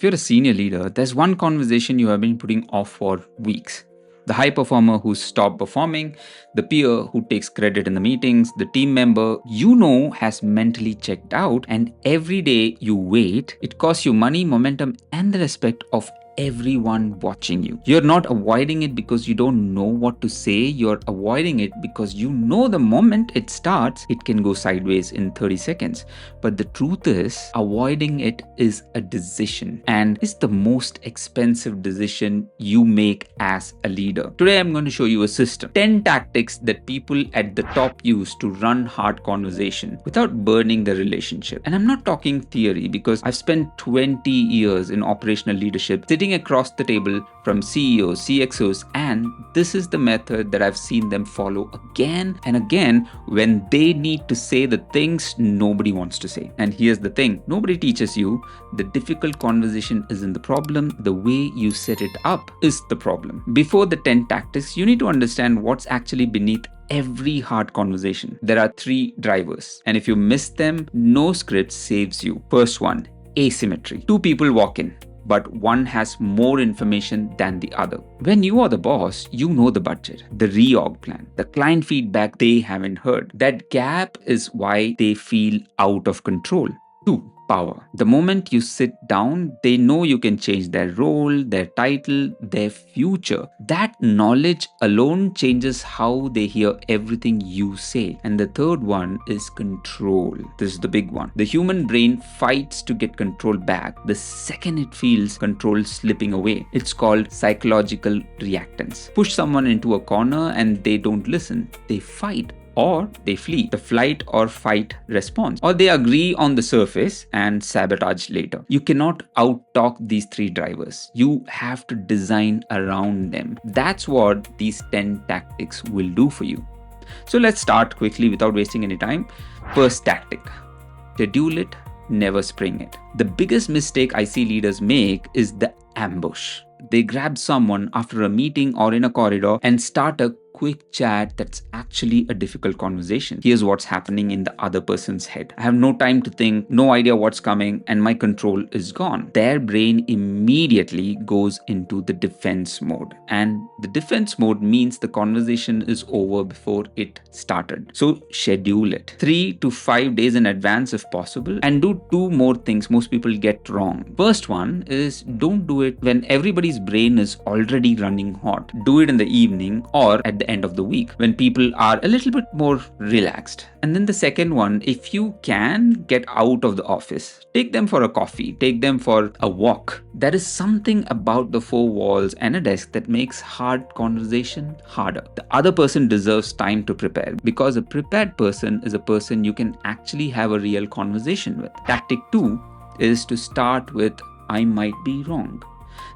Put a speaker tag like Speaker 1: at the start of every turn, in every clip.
Speaker 1: If you're a senior leader, there's one conversation you have been putting off for weeks. The high performer who stopped performing, the peer who takes credit in the meetings, the team member you know has mentally checked out, and every day you wait, it costs you money, momentum, and the respect of everyone watching you. You're not avoiding it because you don't know what to say, you're avoiding it because you know the moment it starts, it can go sideways in 30 seconds. But the truth is, avoiding it is a decision, and it's the most expensive decision you make as a leader. Today, I'm going to show you a system 10 tactics that people at the top use to run hard conversation without burning the relationship. And I'm not talking theory because I've spent 20 years in operational leadership sitting across the table from CEOs, CXOs, and this is the method that I've seen them follow again and again when they need to say the things nobody wants to say. And here's the thing, nobody teaches you the difficult conversation isn't the problem, the way you set it up is the problem. Before the 10 tactics, you need to understand what's actually beneath every hard conversation. There are 3 drivers, and if you miss them, no script saves you. First one, asymmetry. 2 people walk in, but one has more information than the other. When you are the boss, you know the budget, the reorg plan, the client feedback they haven't heard. That gap is why they feel out of control. 2. Power. The moment you sit down, they know you can change their role, their title, their future. That knowledge alone changes how they hear everything you say. And the third one is control. This is the big one. The human brain fights to get control back the second it feels control slipping away. It's called psychological reactance. Push someone into a corner and they don't listen. They fight, or they flee, the flight or fight response, or they agree on the surface and sabotage later. You cannot out-talk these 3 drivers. You have to design around them. That's what these 10 tactics will do for you. So let's start quickly without wasting any time. First tactic, schedule it, never spring it. The biggest mistake I see leaders make is the ambush. They grab someone after a meeting or in a corridor and start a quick chat that's actually a difficult conversation. Here's what's happening in the other person's head. I have no time to think, no idea what's coming, and my control is gone. Their brain immediately goes into the defense mode. And the defense mode means the conversation is over before it started. So schedule it 3 to 5 days in advance if possible, and do 2 more things most people get wrong. First one is, don't do it when everybody's brain is already running hot. Do it in the evening or at the end of the week when people are a little bit more relaxed. And then the second one, if you can get out of the office, take them for a coffee, take them for a walk. There is something about the 4 walls and a desk that makes hard conversation harder. The other person deserves time to prepare, because a prepared person is a person you can actually have a real conversation with. Tactic 2 is to start with, I might be wrong.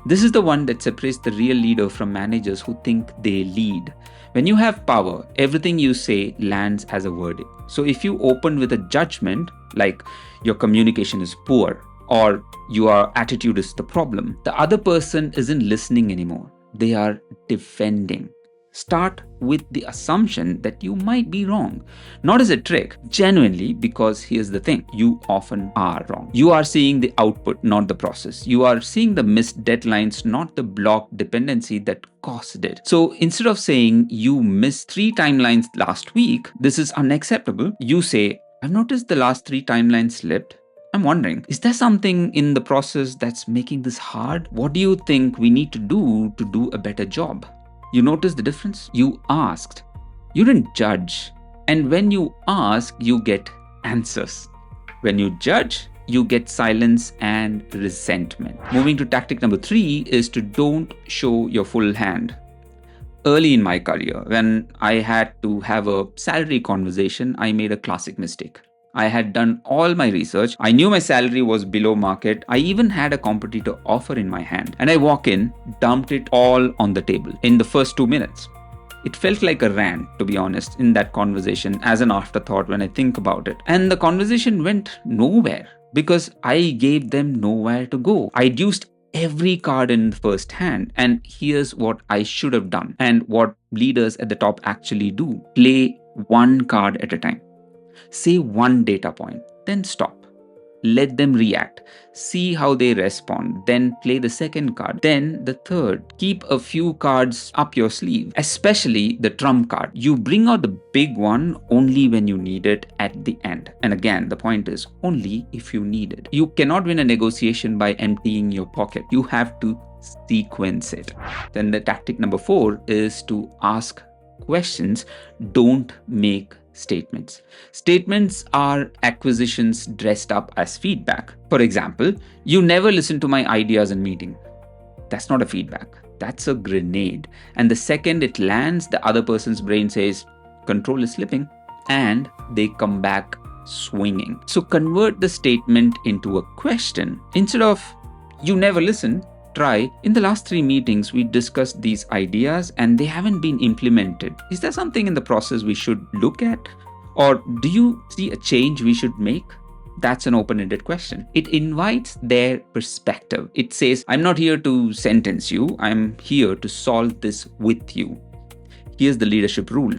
Speaker 1: This is the one that separates the real leader from managers who think they lead. When you have power, everything you say lands as a verdict. So if you open with a judgment, like your communication is poor or your attitude is the problem, the other person isn't listening anymore. They are defending. Start with the assumption that you might be wrong, not as a trick, genuinely, because here's the thing, you often are wrong. You are seeing the output, not the process. You are seeing the missed deadlines, not the block dependency that caused it. So instead of saying you missed 3 timelines last week, this is unacceptable, you say, I've noticed the last 3 timelines slipped. I'm wondering, is there something in the process that's making this hard? What do you think we need to do a better job? You notice the difference? You asked. You didn't judge. And when you ask, you get answers. When you judge, you get silence and resentment. Moving to tactic number 3 is to don't show your full hand. Early in my career, when I had to have a salary conversation, I made a classic mistake. I had done all my research. I knew my salary was below market. I even had a competitor offer in my hand. And I walk in, dumped it all on the table in the first 2 minutes. It felt like a rant, to be honest, in that conversation as an afterthought when I think about it. And the conversation went nowhere because I gave them nowhere to go. I used every card in the first hand. And here's what I should have done and what leaders at the top actually do. Play one card at a time. Say one data point, then stop. let them react, see how they respond, then play the second card, then the third. Keep a few cards up your sleeve, especially the trump card. You bring out the big one only when you need it at the end. And again, the point is only if you need it. You cannot win a negotiation by emptying your pocket. You have to sequence it. Then the tactic number 4 is to ask questions, don't make statements. Statements are acquisitions dressed up as feedback. For example, you never listen to my ideas in meeting. That's not a feedback. That's a grenade. And the second it lands, the other person's brain says, control is slipping, and they come back swinging. So convert the statement into a question. Instead of, you never listen, try, in the last 3 meetings, we discussed these ideas and they haven't been implemented. Is there something in the process we should look at? Or do you see a change we should make? That's an open-ended question. It invites their perspective. It says, I'm not here to sentence you. I'm here to solve this with you. Here's the leadership rule.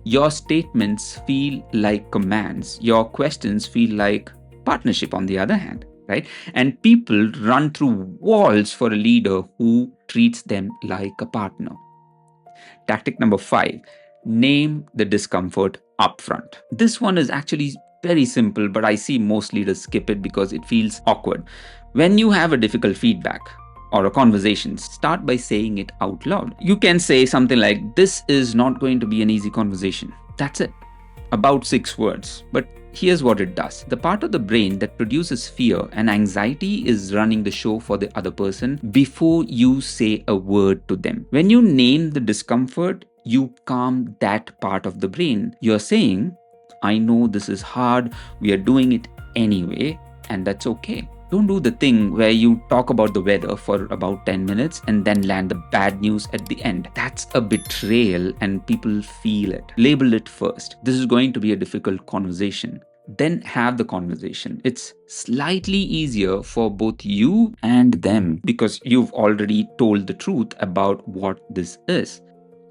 Speaker 1: Your statements feel like commands. Your questions feel like partnership on the other hand. Right? And people run through walls for a leader who treats them like a partner. Tactic number 5, name the discomfort upfront. This one is actually very simple, but I see most leaders skip it because it feels awkward. When you have a difficult feedback or a conversation, start by saying it out loud. You can say something like, this is not going to be an easy conversation. That's it. About 6 words. But here's what it does. The part of the brain that produces fear and anxiety is running the show for the other person before you say a word to them. When you name the discomfort, you calm that part of the brain. You're saying, I know this is hard, we are doing it anyway, and that's okay. Don't do the thing where you talk about the weather for about 10 minutes and then land the bad news at the end. That's a betrayal and people feel it. Label it first. This is going to be a difficult conversation. Then have the conversation. It's slightly easier for both you and them because you've already told the truth about what this is.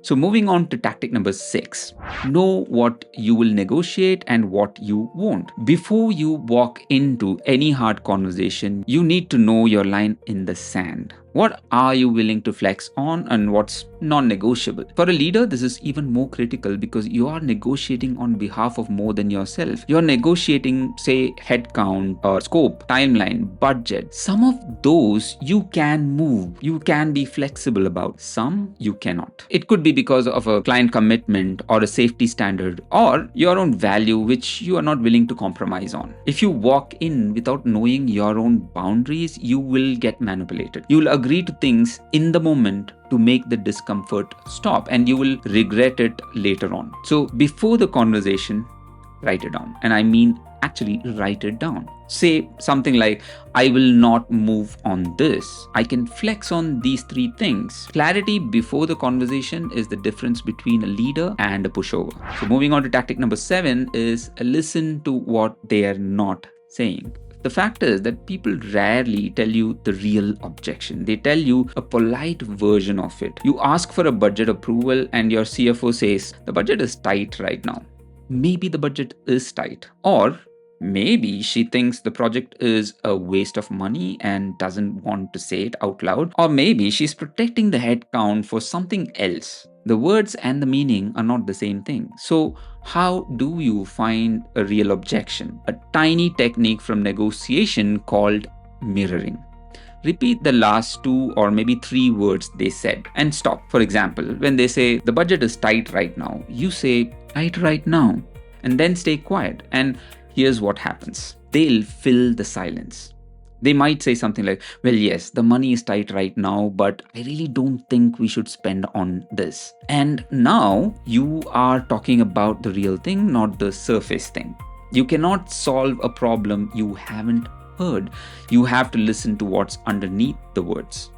Speaker 1: So moving on to tactic number 6, know what you will negotiate and what you won't. Before you walk into any hard conversation, you need to know your line in the sand. What are you willing to flex on and what's non-negotiable? For a leader, this is even more critical because you are negotiating on behalf of more than yourself. You're negotiating, say, headcount or scope, timeline, budget. Some of those you can move. You can be flexible about. Some you cannot. It could be because of a client commitment or a safety standard or your own value which you are not willing to compromise on. If you walk in without knowing your own boundaries, you will get manipulated. You will agree to things in the moment to make the discomfort stop and you will regret it later on. So before the conversation, write it down. And I mean actually write it down. Say something like, I will not move on this. I can flex on these 3 things. Clarity before the conversation is the difference between a leader and a pushover. So moving on to tactic number 7 is listen to what they are not saying. The fact is that people rarely tell you the real objection. They tell you a polite version of it. You ask for a budget approval and your CFO says, the budget is tight right now. Maybe the budget is tight. Or maybe she thinks the project is a waste of money and doesn't want to say it out loud. Or maybe she's protecting the headcount for something else. The words and the meaning are not the same thing. So how do you find a real objection? A tiny technique from negotiation called mirroring. Repeat the last 2 or maybe 3 words they said and stop. For example, when they say the budget is tight right now, you say tight right now and then stay quiet. And here's what happens. They'll fill the silence. They might say something like, well, yes, the money is tight right now, but I really don't think we should spend on this. And now you are talking about the real thing, not the surface thing. You cannot solve a problem you haven't heard. You have to listen to what's underneath the words.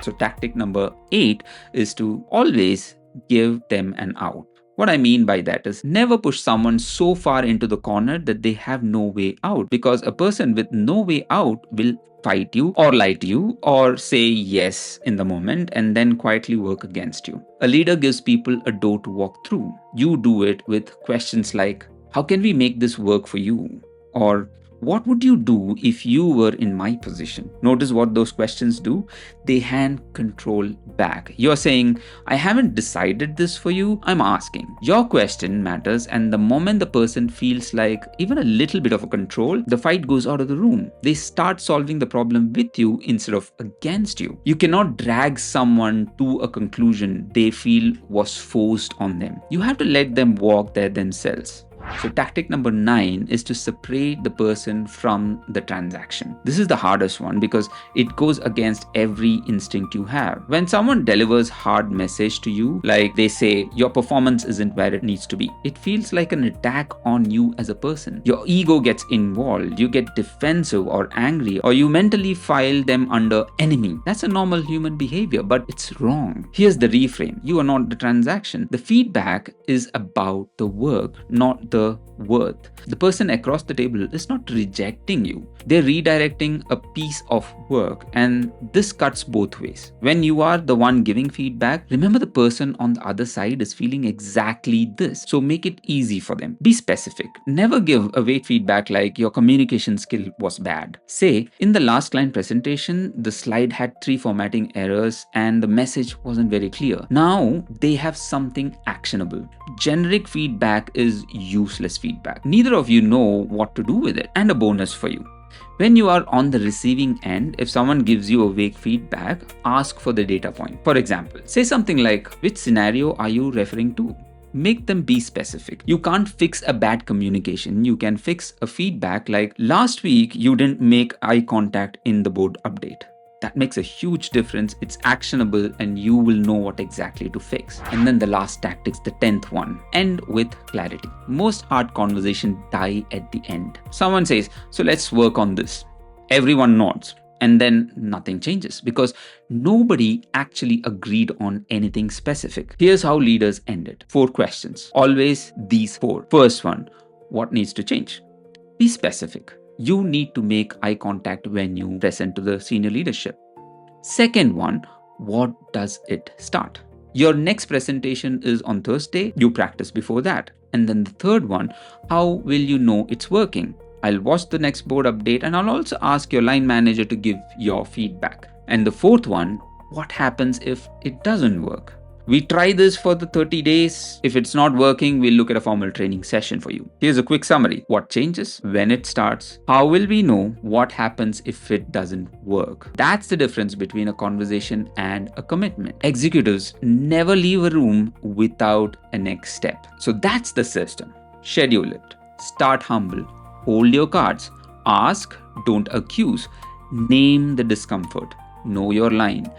Speaker 1: So tactic number 8 is to always give them an out. What I mean by that is never push someone so far into the corner that they have no way out, because a person with no way out will fight you or lie to you or say yes in the moment and then quietly work against you. A leader gives people a door to walk through. You do it with questions like, how can we make this work for you? Or What would you do if you were in my position? Notice what those questions do. They hand control back. You're saying, I haven't decided this for you, I'm asking. Your question matters, and the moment the person feels like even a little bit of a control, the fight goes out of the room. They start solving the problem with you instead of against you. You cannot drag someone to a conclusion they feel was forced on them. You have to let them walk there themselves. So tactic number 9 is to separate the person from the transaction. This is the hardest one because it goes against every instinct you have. When someone delivers hard message to you, like they say your performance isn't where it needs to be, it feels like an attack on you as a person. Your ego gets involved, you get defensive or angry, or you mentally file them under enemy. That's a normal human behavior, but it's wrong. Here's the reframe. You are not the transaction. The feedback is about the work, not the worth. The person across the table is not rejecting you. They're redirecting a piece of work, and this cuts both ways. When you are the one giving feedback, remember the person on the other side is feeling exactly this. So make it easy for them. Be specific. Never give away feedback like your communication skill was bad. Say, in the last client presentation, the slide had 3 formatting errors and the message wasn't very clear. Now they have something actionable. Generic feedback is useless feedback. Neither of you know what to do with it. And a bonus for you. When you are on the receiving end, if someone gives you a vague feedback, ask for the data point. For example, say something like, which scenario are you referring to? Make them be specific. You can't fix a bad communication. You can fix a feedback like, last week you didn't make eye contact in the board update. That makes a huge difference. It's actionable and you will know what exactly to fix. And then the last tactics, the 10th one, end with clarity. Most hard conversations die at the end. Someone says, so let's work on this. Everyone nods. And then nothing changes because nobody actually agreed on anything specific. Here's how leaders end it. 4 questions. Always these 4. First one, what needs to change? Be specific. You need to make eye contact when you present to the senior leadership. Second one, what does it start? Your next presentation is on Thursday. You practice before that. And then the third one, how will you know it's working? I'll watch the next board update and I'll also ask your line manager to give your feedback. And the fourth one, what happens if it doesn't work? We try this for the 30 days. If it's not working, we'll look at a formal training session for you. Here's a quick summary. What changes? When it starts? How will we know? What happens if it doesn't work? That's the difference between a conversation and a commitment. Executives never leave a room without a next step. So that's the system. Schedule it. Start humble. Hold your cards. Ask, don't accuse. Name the discomfort. Know your line.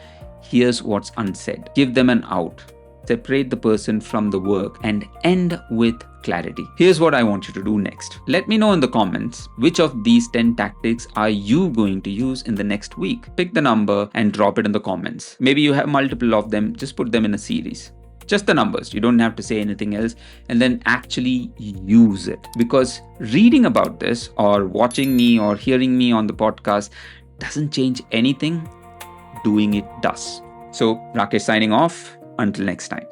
Speaker 1: Here's what's unsaid. Give them an out. Separate the person from the work and end with clarity. Here's what I want you to do next. Let me know in the comments which of these 10 tactics are you going to use in the next week. Pick the number and drop it in the comments. Maybe you have multiple of them. Just put them in a series. Just the numbers. You don't have to say anything else, and then actually use it. Because reading about this or watching me or hearing me on the podcast doesn't change anything. Doing it does. So Rakesh signing off. Until next time.